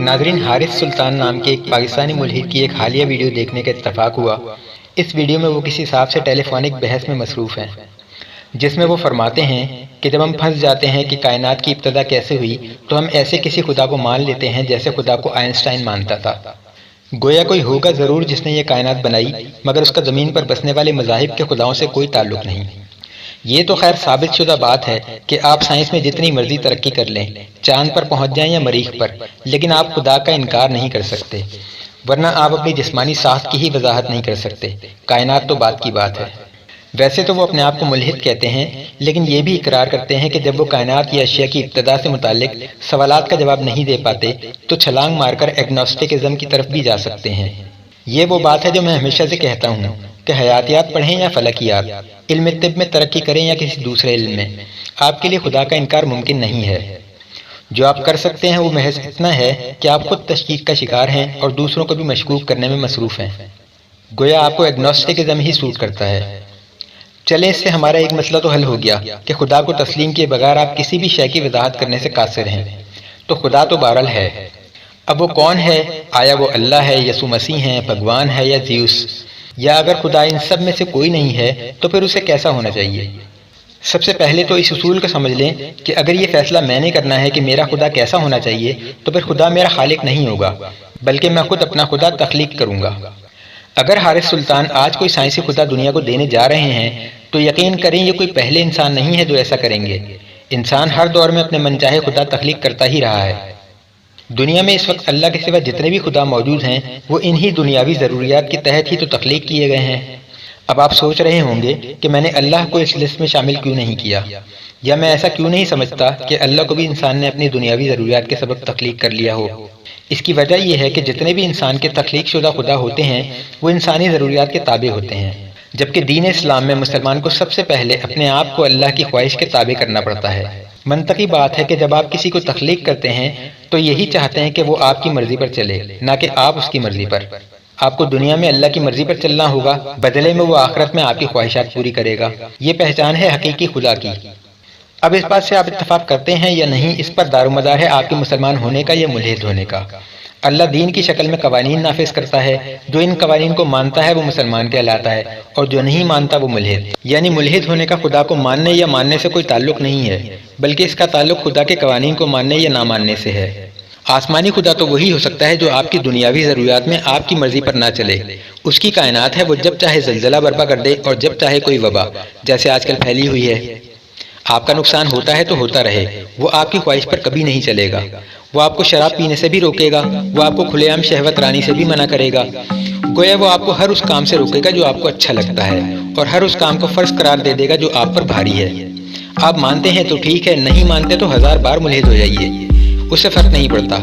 ناظرین، حارث سلطان نام کے ایک پاکستانی ملحد کی ایک حالیہ ویڈیو دیکھنے کا اتفاق ہوا۔ اس ویڈیو میں وہ کسی صاحب سے ٹیلی فونک بحث میں مصروف ہیں، جس میں وہ فرماتے ہیں کہ جب ہم پھنس جاتے ہیں کہ کائنات کی ابتدا کیسے ہوئی تو ہم ایسے کسی خدا کو مان لیتے ہیں جیسے خدا کو آئنسٹائن مانتا تھا۔ گویا کوئی ہوگا ضرور جس نے یہ کائنات بنائی، مگر اس کا زمین پر بسنے والے مذاہب کے خداؤں سے کوئی تعلق نہیں۔ یہ تو خیر ثابت شدہ بات ہے کہ آپ سائنس میں جتنی مرضی ترقی کر لیں، چاند پر پہنچ جائیں یا مریخ پر، لیکن آپ خدا کا انکار نہیں کر سکتے، ورنہ آپ اپنی جسمانی ساخت کی ہی وضاحت نہیں کر سکتے۔ کائنات تو بات کی بات ہے۔ ویسے تو وہ اپنے آپ کو ملحد کہتے ہیں، لیکن یہ بھی اقرار کرتے ہیں کہ جب وہ کائنات یا اشیاء کی ابتدا سے متعلق سوالات کا جواب نہیں دے پاتے تو چھلانگ مار کر ایگنوسٹکزم کی طرف بھی جا سکتے ہیں۔ یہ وہ بات ہے جو میں ہمیشہ سے کہتا ہوں کہ حیاتیات پڑھیں یا فلکیات، علم طب میں ترقی کریں یا کسی دوسرے علم میں، آپ کے لیے خدا کا انکار ممکن نہیں ہے۔ جو آپ کر سکتے ہیں وہ محض اتنا ہے کہ آپ خود تشکیک کا شکار ہیں اور دوسروں کو بھی مشکوک کرنے میں مصروف ہیں۔ گویا آپ کو ایگنوسٹکزم ہی سوٹ کرتا ہے۔ چلیں، اس سے ہمارا ایک مسئلہ تو حل ہو گیا کہ خدا کو تسلیم کیے بغیر آپ کسی بھی شے کی وضاحت کرنے سے قاصر ہیں۔ تو خدا تو بہرحال ہے۔ اب وہ کون ہے؟ آیا وہ اللہ ہے، یسوع مسیح ہیں، بھگوان ہے یا زیوس؟ یا اگر خدا ان سب میں سے کوئی نہیں ہے تو پھر اسے کیسا ہونا چاہیے؟ سب سے پہلے تو اس اصول کو سمجھ لیں کہ اگر یہ فیصلہ میں نے کرنا ہے کہ میرا خدا کیسا ہونا چاہیے تو پھر خدا میرا خالق نہیں ہوگا، بلکہ میں خود اپنا خدا تخلیق کروں گا۔ اگر حارث سلطان آج کوئی سائنسی خدا دنیا کو دینے جا رہے ہیں تو یقین کریں یہ کوئی پہلے انسان نہیں ہے جو ایسا کریں گے۔ انسان ہر دور میں اپنے من چاہے خدا تخلیق کرتا ہی رہا ہے۔ دنیا میں اس وقت اللہ کے سوا جتنے بھی خدا موجود ہیں وہ انہی دنیاوی ضروریات کے تحت ہی تو تخلیق کیے گئے ہیں۔ اب آپ سوچ رہے ہوں گے کہ میں نے اللہ کو اس لسٹ میں شامل کیوں نہیں کیا، یا میں ایسا کیوں نہیں سمجھتا کہ اللہ کو بھی انسان نے اپنی دنیاوی ضروریات کے سبب تخلیق کر لیا ہو۔ اس کی وجہ یہ ہے کہ جتنے بھی انسان کے تخلیق شدہ خدا ہوتے ہیں وہ انسانی ضروریات کے تابع ہوتے ہیں، جبکہ دین اسلام میں مسلمان کو سب سے پہلے اپنے آپ کو اللہ کی خواہش کے تابع کرنا پڑتا ہے۔ منطقی بات ہے کہ جب آپ کسی کو تخلیق کرتے ہیں تو یہی چاہتے ہیں کہ وہ آپ کی مرضی پر چلے، نہ کہ آپ اس کی مرضی پر۔ آپ کو دنیا میں اللہ کی مرضی پر چلنا ہوگا، بدلے میں وہ آخرت میں آپ کی خواہشات پوری کرے گا۔ یہ پہچان ہے حقیقی خدا کی۔ اب اس بات سے آپ اتفاق کرتے ہیں یا نہیں، اس پر دارومدار ہے آپ کے مسلمان ہونے کا یا ملحد ہونے کا۔ اللہ دین کی شکل میں قوانین نافذ کرتا ہے، جو ان قوانین کو مانتا ہے وہ مسلمان کہلاتا ہے، اور جو نہیں مانتا وہ ملحد۔ یعنی ملحد ہونے کا خدا کو ماننے یا ماننے سے کوئی تعلق نہیں ہے، بلکہ اس کا تعلق خدا کے قوانین کو ماننے یا نہ ماننے سے ہے۔ آسمانی خدا تو وہی ہو سکتا ہے جو آپ کی دنیاوی ضروریات میں آپ کی مرضی پر نہ چلے۔ اس کی کائنات ہے، وہ جب چاہے زلزلہ برپا کر دے اور جب چاہے کوئی وبا، جیسے آج کل پھیلی ہوئی ہے۔ آپ کا نقصان ہوتا ہے تو ہوتا رہے، وہ آپ کی خواہش پر کبھی نہیں چلے گا۔ وہ آپ کو شراب پینے سے بھی روکے گا، وہ آپ کو کھلے عام شہوت رانی سے بھی منع کرے گا۔ گویا وہ آپ کو ہر اس کام سے روکے گا جو آپ کو اچھا لگتا ہے، اور ہر اس کام کو فرض قرار دے دے گا جو آپ پر بھاری ہے۔ آپ مانتے ہیں تو ٹھیک ہے، نہیں مانتے تو 1000 بار ملحد ہو جائیے، اس سے فرق نہیں پڑتا۔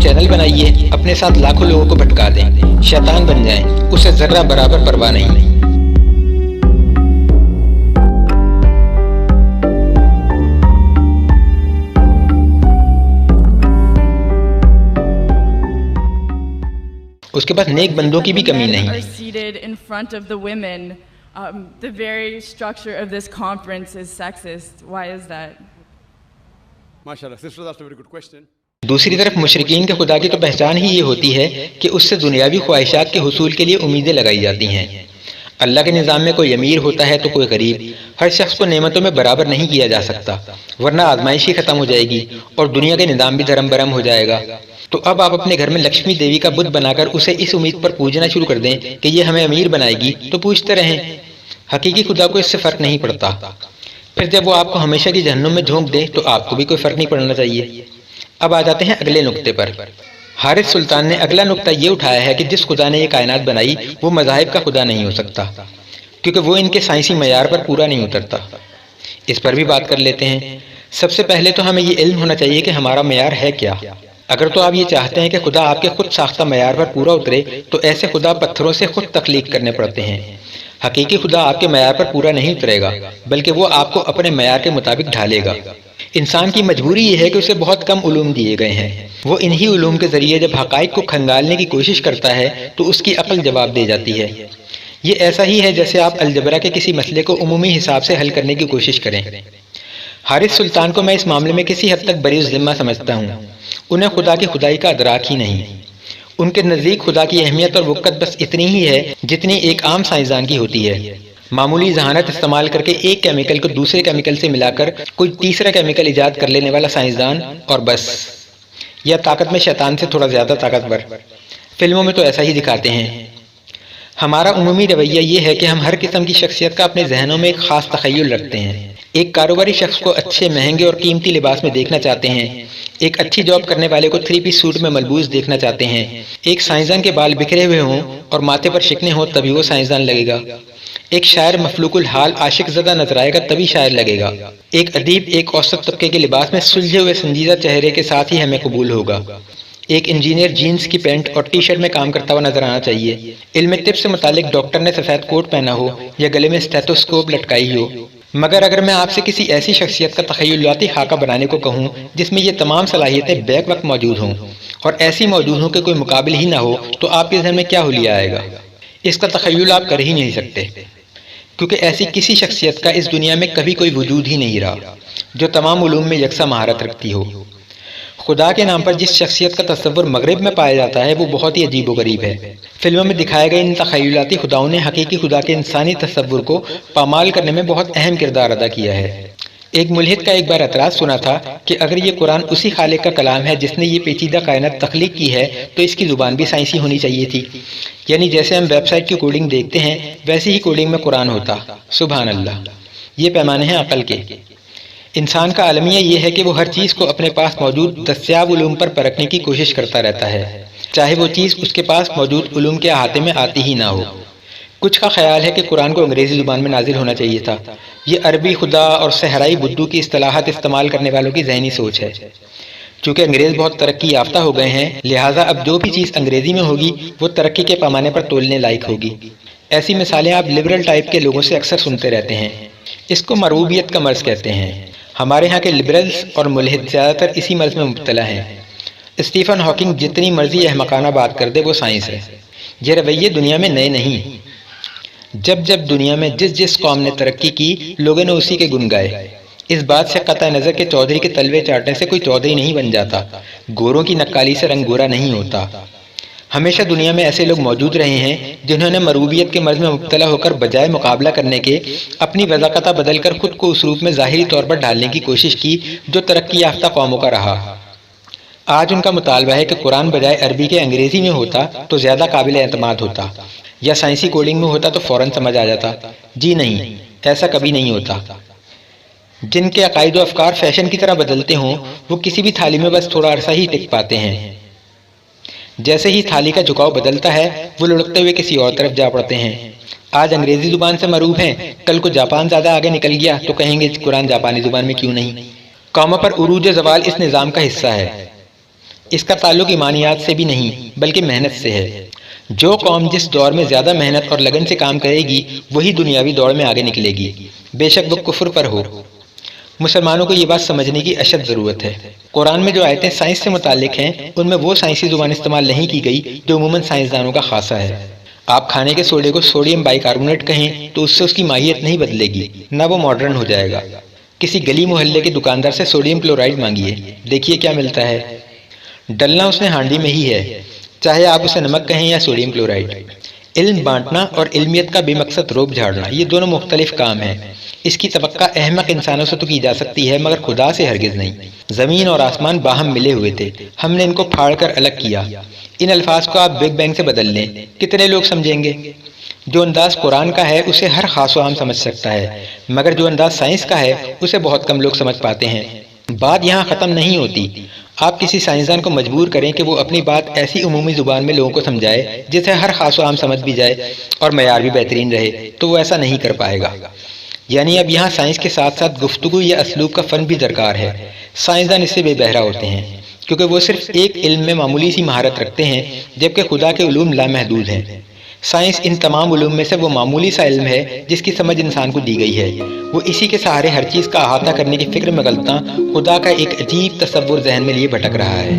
چینل بنائیے، اپنے ساتھ لاکھوں لوگوں کو بھٹکا دیں، شیطان بن جائیں، اسے ذرہ برابر پرواہ نہیں۔ اس کے پاس نیک بندوں کی بھی کمی نہیں۔ The very structure of this conference is sexist. Why is that? MashaAllah, sister, that's a very good question. دوسری طرف مشرکین کے خدا کی تو پہچان ہی یہ ہوتی ہے کہ اس سے دنیاوی خواہشات کے حصول کے لیے امیدیں لگائی جاتی ہیں۔ اللہ کے نظام میں کوئی امیر ہوتا ہے تو کوئی غریب، ہر شخص کو نعمتوں میں برابر نہیں کیا جا سکتا، ورنہ آزمائش ہی ختم ہو جائے گی اور دنیا کے نظام بھی دھرم برہم ہو جائے گا۔ تو اب آپ اپنے گھر میں لکشمی دیوی کا بت بنا کر اسے اس امید پر پوجنا شروع کر دیں کہ یہ ہمیں امیر بنائے گی، تو پوجتے رہیں۔ حقیقی خدا کو اس سے فرق نہیں پڑتا۔ پھر جب وہ آپ کو ہمیشہ کی جہنم میں جھونک دے تو آپ کو بھی کوئی فرق نہیں پڑنا چاہیے۔ اب آ جاتے ہیں اگلے نقطے پر۔ حارث سلطان نے اگلا نقطہ یہ اٹھایا ہے کہ جس خدا نے یہ کائنات بنائی وہ مذاہب کا خدا نہیں ہو سکتا، کیونکہ وہ ان کے سائنسی معیار پر پورا نہیں اترتا۔ اس پر بھی بات کر لیتے ہیں۔ سب سے پہلے تو ہمیں یہ علم ہونا چاہیے کہ ہمارا معیار ہے کیا۔ اگر تو آپ یہ چاہتے ہیں کہ خدا آپ کے خود ساختہ معیار پر پورا اترے تو ایسے خدا پتھروں سے خود تخلیق کرنے پڑتے ہیں۔ حقیقی خدا آپ کے معیار پر پورا نہیں اترے گا، بلکہ وہ آپ کو اپنے معیار کے مطابق ڈھالے گا۔ انسان کی مجبوری یہ ہے کہ اسے بہت کم علوم دیے گئے ہیں۔ وہ انہی علوم کے ذریعے جب حقائق کو کھنگالنے کی کوشش کرتا ہے تو اس کی عقل جواب دے جاتی ہے۔ یہ ایسا ہی ہے جیسے آپ الجبرا کے کسی مسئلے کو عمومی حساب سے حل کرنے کی کوشش کریں۔ حارث سلطان کو میں اس معاملے میں کسی حد تک بری الذمہ سمجھتا ہوں۔ انہیں خدا کی خدائی کا ادراک ہی نہیں۔ ان کے نزدیک خدا کی اہمیت اور وقت بس اتنی ہی ہے جتنی ایک عام سائنسدان کی ہوتی ہے۔ معمولی ذہانت استعمال کر کے ایک کیمیکل کو دوسرے کیمیکل سے ملا کر کوئی تیسرا کیمیکل ایجاد کر لینے والا سائنسدان اور بس، یا طاقت میں شیطان سے تھوڑا زیادہ طاقتور۔ فلموں میں تو ایسا ہی دکھاتے ہیں۔ ہمارا عمومی رویہ یہ ہے کہ ہم ہر قسم کی شخصیت کا اپنے ذہنوں میں ایک خاص تخیل رکھتے ہیں۔ ایک کاروباری شخص کو اچھے، مہنگے اور قیمتی لباس میں دیکھنا چاہتے ہیں۔ ایک اچھی جاب کرنے والے کو 3 پیس سوٹ میں ملبوس دیکھنا چاہتے ہیں۔ ایک سائنسدان کے بال بکھرے ہوئے ہوں اور ماتھے پر شکنیں ہوں تبھی وہ سائنسدان لگے گا۔ ایک شاعر مفلوق الحال عاشق زدہ نظر آئے گا تبھی شاعر لگے گا۔ ایک ادیب ایک اوسط طبقے کے لباس میں سلجھے ہوئے سنجیدہ چہرے کے ساتھ ہی ہمیں قبول ہوگا۔ ایک انجینئر جینز کی پینٹ اور ٹی شرٹ میں کام کرتا ہوا نظر آنا چاہیے۔ علم طب سے متعلق ڈاکٹر نے سفید کوٹ پہنا ہو یا گلے میں اسٹیتھوسکوپ لٹکائی ہو۔ مگر اگر میں آپ سے کسی ایسی شخصیت کا تخیلاتی خاکہ بنانے کو کہوں جس میں یہ تمام صلاحیتیں بیک وقت موجود ہوں اور ایسی موجود ہوں کہ کوئی مقابل ہی نہ ہو، تو آپ کے ذہن میں کیا حلیہ آئے گا؟ اس کا تخیل آپ کر ہی نہیں سکتے، کیونکہ ایسی کسی شخصیت کا اس دنیا میں کبھی کوئی وجود ہی نہیں رہا جو تمام علوم میں یکساں مہارت رکھتی ہو۔ خدا کے نام پر جس شخصیت کا تصور مغرب میں پایا جاتا ہے وہ بہت ہی عجیب و غریب ہے۔ فلموں میں دکھائے گئے ان تخیلاتی خداؤں نے حقیقی خدا کے انسانی تصور کو پامال کرنے میں بہت اہم کردار ادا کیا ہے۔ ایک ملحد کا ایک بار اعتراض سنا تھا کہ اگر یہ قرآن اسی خالق کا کلام ہے جس نے یہ پیچیدہ کائنات تخلیق کی ہے تو اس کی زبان بھی سائنسی ہونی چاہیے تھی، یعنی جیسے ہم ویب سائٹ کی کوڈنگ دیکھتے ہیں ویسے ہی کوڈنگ میں قرآن ہوتا۔ سبحان اللہ! یہ پیمانے ہیں عقل کے۔ انسان کا عالمیہ یہ ہے کہ وہ ہر چیز کو اپنے پاس موجود دستیاب علوم پر پرکھنے کی کوشش کرتا رہتا ہے، چاہے وہ چیز اس کے پاس موجود علوم کے احاطے میں آتی ہی نہ ہو۔ کچھ کا خیال ہے کہ قرآن کو انگریزی زبان میں نازل ہونا چاہیے تھا۔ یہ عربی خدا اور صحرائی بدو کی اصطلاحات استعمال کرنے والوں کی ذہنی سوچ ہے۔ چونکہ انگریز بہت ترقی یافتہ ہو گئے ہیں، لہٰذا اب جو بھی چیز انگریزی میں ہوگی وہ ترقی کے پیمانے پر تولنے لائق ہوگی۔ ایسی مثالیں آپ لبرل ٹائپ کے لوگوں سے اکثر سنتے رہتے ہیں۔ اس کو مرعوبیت کا مرض کہتے ہیں۔ ہمارے ہاں کے لبرلز اور ملحد زیادہ تر اسی مرض میں مبتلا ہیں۔ اسٹیفن ہاکنگ جتنی مرضی احمقانہ بات کر دے وہ سائنس ہے۔ یہ رویے دنیا میں نئے نہیں۔ جب جب دنیا میں جس قوم نے ترقی کی لوگوں نے اسی کے گن گائے۔ اس بات سے قطع نظر کہ چودھری کے تلوے چاٹنے سے کوئی چودھری نہیں بن جاتا، گوروں کی نقالی سے رنگ گورا نہیں ہوتا۔ ہمیشہ دنیا میں ایسے لوگ موجود رہے ہیں جنہوں نے مرعوبیت کے مرض میں مبتلا ہو کر بجائے مقابلہ کرنے کے اپنی وضاقتہ بدل کر خود کو اس روپ میں ظاہری طور پر ڈھالنے کی کوشش کی جو ترقی یافتہ قوموں کا رہا۔ آج ان کا مطالبہ ہے کہ قرآن بجائے عربی کے انگریزی میں ہوتا تو زیادہ قابل اعتماد ہوتا، یا سائنسی کوڈنگ میں ہوتا تو فوراً سمجھ آ جاتا۔ جی نہیں، ایسا کبھی نہیں ہوتا۔ جن کے عقائد و افکار فیشن کی طرح بدلتے ہوں وہ کسی بھی تھالی میں بس تھوڑا عرصہ ہی ٹک پاتے ہیں۔ جیسے ہی تھالی کا جھکاؤ بدلتا ہے وہ لڑکتے ہوئے کسی اور طرف جا پڑتے ہیں۔ آج انگریزی زبان سے معروف ہیں، کل کو جاپان زیادہ آگے نکل گیا تو کہیں گے قرآن جاپانی زبان میں کیوں نہیں۔ قوموں پر عروج و زوال اس نظام کا حصہ ہے۔ اس کا تعلق ایمانیات سے بھی نہیں بلکہ محنت سے ہے۔ جو قوم جس دور میں زیادہ محنت اور لگن سے کام کرے گی وہی دنیاوی دوڑ میں آگے نکلے گی، بے شک وہ کفر پر ہو۔ مسلمانوں کو یہ بات سمجھنے کی اشد ضرورت ہے۔ قرآن میں جو آیتیں سائنس سے متعلق ہیں ان میں وہ سائنسی زبان استعمال نہیں کی گئی جو عموماً سائنسدانوں کا خاصہ ہے۔ آپ کھانے کے سوڈے کو سوڈیم بائی کاربونیٹ کہیں تو اس سے اس کی ماہیت نہیں بدلے گی، نہ وہ ماڈرن ہو جائے گا۔ کسی گلی محلے کے دکاندار سے سوڈیم کلورائڈ مانگیے، دیکھیے کیا ملتا ہے۔ ڈلنا اس نے ہانڈی میں ہی ہے، چاہے آپ اسے نمک کہیں یا سوڈیم کلورائڈ۔ علم بانٹنا اور علمیت کا بے مقصد روپ جھاڑنا یہ دونوں مختلف کام ہیں۔ اس کی توقع احمق انسانوں سے تو کی جا سکتی ہے مگر خدا سے ہرگز نہیں۔ زمین اور آسمان باہم ملے ہوئے تھے، ہم نے ان کو پھاڑ کر الگ کیا۔ ان الفاظ کو آپ بگ بینگ سے بدل لیں، کتنے لوگ سمجھیں گے؟ جو انداز قرآن کا ہے اسے ہر خاص و عام سمجھ سکتا ہے، مگر جو انداز سائنس کا ہے اسے بہت کم لوگ سمجھ پاتے ہیں۔ بات یہاں ختم نہیں ہوتی۔ آپ کسی سائنسدان کو مجبور کریں کہ وہ اپنی بات ایسی عمومی زبان میں لوگوں کو سمجھائے جسے ہر خاص و عام سمجھ بھی جائے اور معیار بھی بہترین رہے تو وہ ایسا نہیں کر پائے گا۔ یعنی اب یہاں سائنس کے ساتھ ساتھ گفتگو یا اسلوب کا فن بھی درکار ہے۔ سائنسدان اس سے بے بہرا ہوتے ہیں کیونکہ وہ صرف ایک علم میں معمولی سی مہارت رکھتے ہیں جبکہ خدا کے علوم لامحدود ہیں۔ سائنس ان تمام علوم میں سے وہ معمولی سا علم ہے جس کی سمجھ انسان کو دی گئی ہے۔ وہ اسی کے سہارے ہر چیز کا احاطہ کرنے کی فکر میں غلطاں خدا کا ایک عجیب تصور ذہن میں لیے بھٹک رہا ہے۔